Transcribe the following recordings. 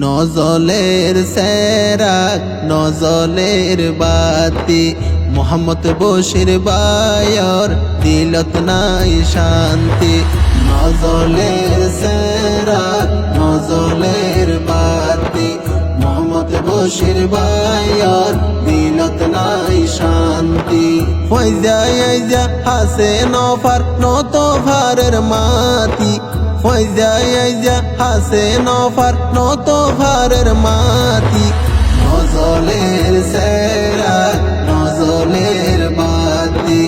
নজলের সেরাক নজলের বাতি মোহাম্মদ বশির বায়র দিলত নাই শান্তি। নজলের সেরাক নজলের বাতি মোহাম্মদ বশির বায়র দিলত নাই শান্তি। ফয়জা হাসে নফার নতফারের মাতি ফয়জা হাসে নফার নতফারের মাতি। নজলের সেরাক নজলের বাতি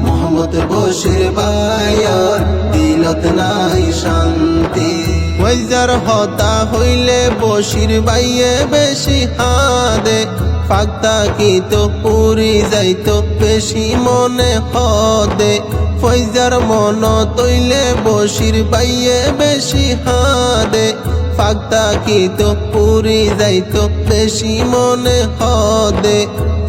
মোহাম্মদ বশির বায়র দিলত নাই শান্তি। ফয়জার হতা হইলে বশির বাইয়ে বেশি হাদে ফাক্তা কি তো পুরি যাইতো বেশি মনে হদে। ফয়জার মন তৈলে বশির বাইয়ে বেশি হাদে ফাক্তা কি তো পুরি যাইতো বেশি মনে হদে।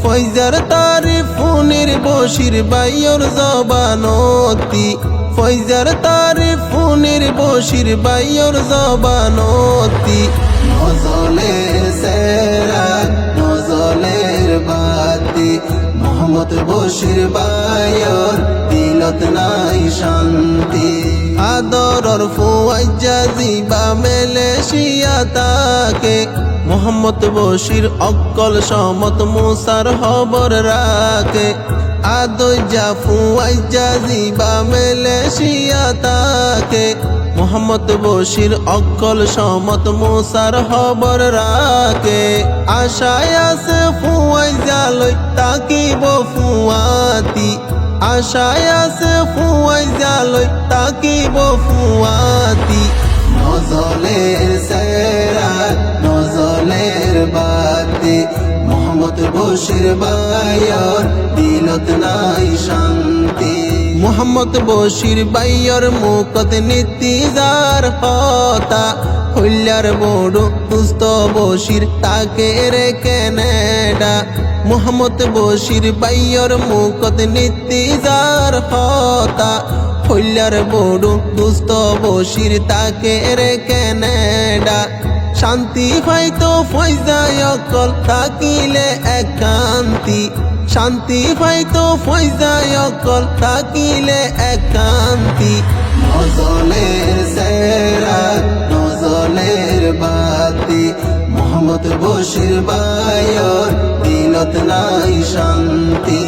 ফয়জার তারিফ ফুনির বশির বাইয়র জবানতি ফয়জার তারিফ ফুনির বশির বাইয়র জবানতি। নজলের সেরাক নজলের বাতি মোহাম্মদ বশির বায়র দিলত নাই শান্তি। আদরর ফুয়াইজা জিবা মেলেশিয়া তাকে মোহাম্মদ বশির অক্কল সমত মুসার খবর রাখে। আদইজা ফুয়াইজা জিবা মেলেশিয়া তাকে মোহাম্মদ বশির অক্কল সমত মুসার খবর রাখে। আশায় আছে ফুয়াইজা লই তাকিব ফুয়াতি আশায় আছে ফুয়াইজা লই তাকিব ফুয়াতি। নজলের সেরাক নজলের বাতি মোহাম্মদ বশির বায়র দিলত নাই শান্তি। মোহাম্মদ বশির বাইয়র মুকত নীতিজার হতা হইলার বড় দুস্ত বশির তাকে রে কেনেডা। মোহাম্মদ বশির বাইয়র মুকত নীতিজার হতা হইলার বড় দুস্ত বশির তাকে রে কেনেডা। শান্তি পাইতো ফয়জায় অকল থাকিলে একান্তি শান্তি পাইতো ফয়জায় অকল থাকিলে একান্তি। নজলের সেরাক নজলের বাতি মোহাম্মদ বশির বায়র দিলত নাই শান্তি।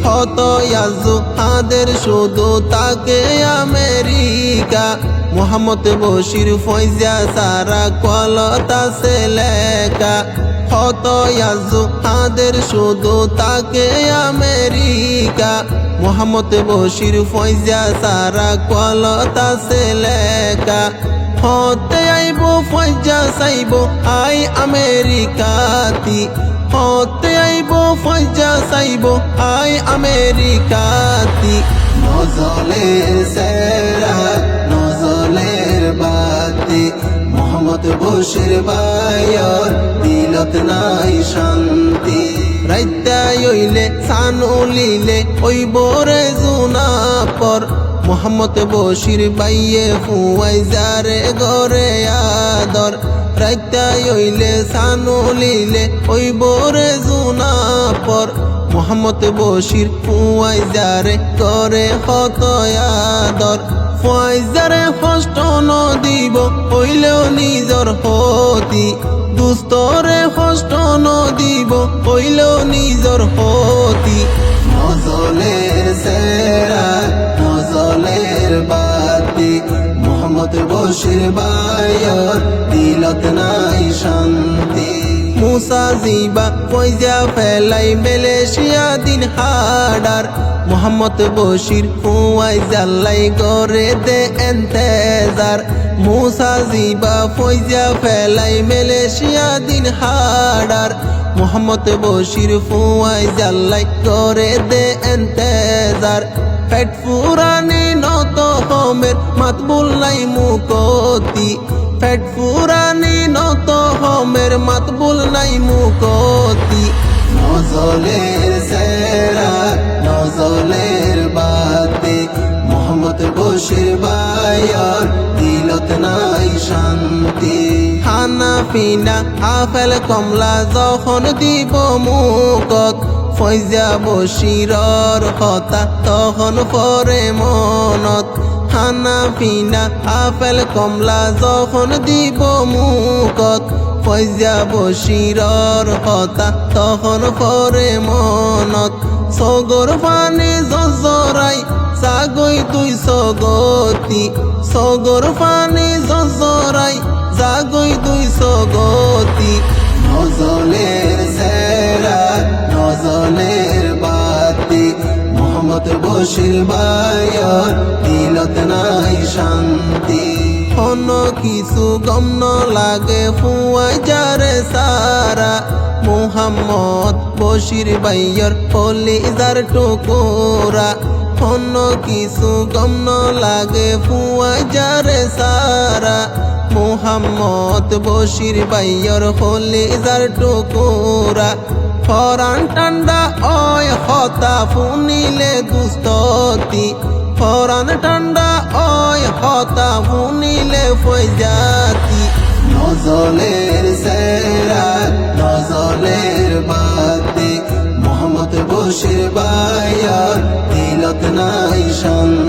হত ইয়াজু হাদের শুধু তাকে আমেরিকা মোহাম্মদ বশির ফয়জা সারা কলতা সে লেখা। হত ইয়াজু হাদের শুধু তাকে আমেরিকা মোহাম্মদ বশির ফয়জা সারা কলতা সে লেখা। হতে আইব ফয়জা সাইব আই আমেরিকাতি হতে আইব ফয়জা সাইব আই আমেরিকাতি। নজলের সেরাক নজলের বাতি মোহাম্মদ বশির বায়র দিলত নাই শান্তি। রাইতায় হইলে সানুলিলে ওই বোরে জুনা পর মোহাম্মদ বশির বাইয়ে ফুয়াইজারে গরে আদর। রাইতায় হইলে সানুলিলে ওই বোরে জুনা পর মোহাম্মদ বশির ফুয়াইজারে করে হত আদর। ফয়জারে কষ্ট ন দিব হইলেও নিজর হতি দুস্তরে কষ্ট ন দিব হইলেও নিজর হতি। নজলের সেরাক নজলের বাতি মোহাম্মদ বশির বায়র দিলত নাই শান্তি। মুসা জিবা ফয়জা ফেলাই মেলেশিয়া দিন হাডার মোহাম্মদ বশির ফুয়াইজা লাই গরে দে এন্তেজার। মুসা জিবা ফয়জা ফেলাই মেলেশিয়া দিন হাডার মোহাম্মদ বশির ফুয়াইজা লাই গরে দে এন্তেজার। পেট ফুরানি নত হোমের মাতবুল নাই মুকতি পেট ফুরানি নত হোমের মাতবুল নাই মুকতি। নজলের সেরাক নজলের বাতি মোহাম্মদ বশির বায়র দিলত নাই শান্তি। হানাফিনা আপেল কমলা যখন দিব মুখত ফৈজা বশিরর কথা তখন পরে মনত হানাফিনা আপেল কমলা যখন দিব মুখত ফৈজা বশিরর কথা তখন পরে মনত সগর পানে জজরাই জাগই তুই সগতি সগর পানে জজরাই জাগই তুই সগতি নজলের সেরা নজলের বাতি মোহাম্মদ বশির ভাইয়ের দিলত নাই শান্তি কোনো কিছু গম ন লাগে ফুয়াই যারে সারা মোহাম্মদ বশির ভাইয়ের কলিজার টুকুরা কোনো কিছু গম ন লাগে ফুয়াই যারে সারা মোহাম্মদ বশির ভাইয়ের কলিজার টুকুরা ফরান ঠান্ডা ওই হতা ফুনিলে দুস্ততি ফরান ঠান্ডা ওই হতা ফুনিলে ফৈজাতি নজলের সেরা নজলের বাতি মোহাম্মদ বশির ভাইয়ের দিলত নাই শান্তি।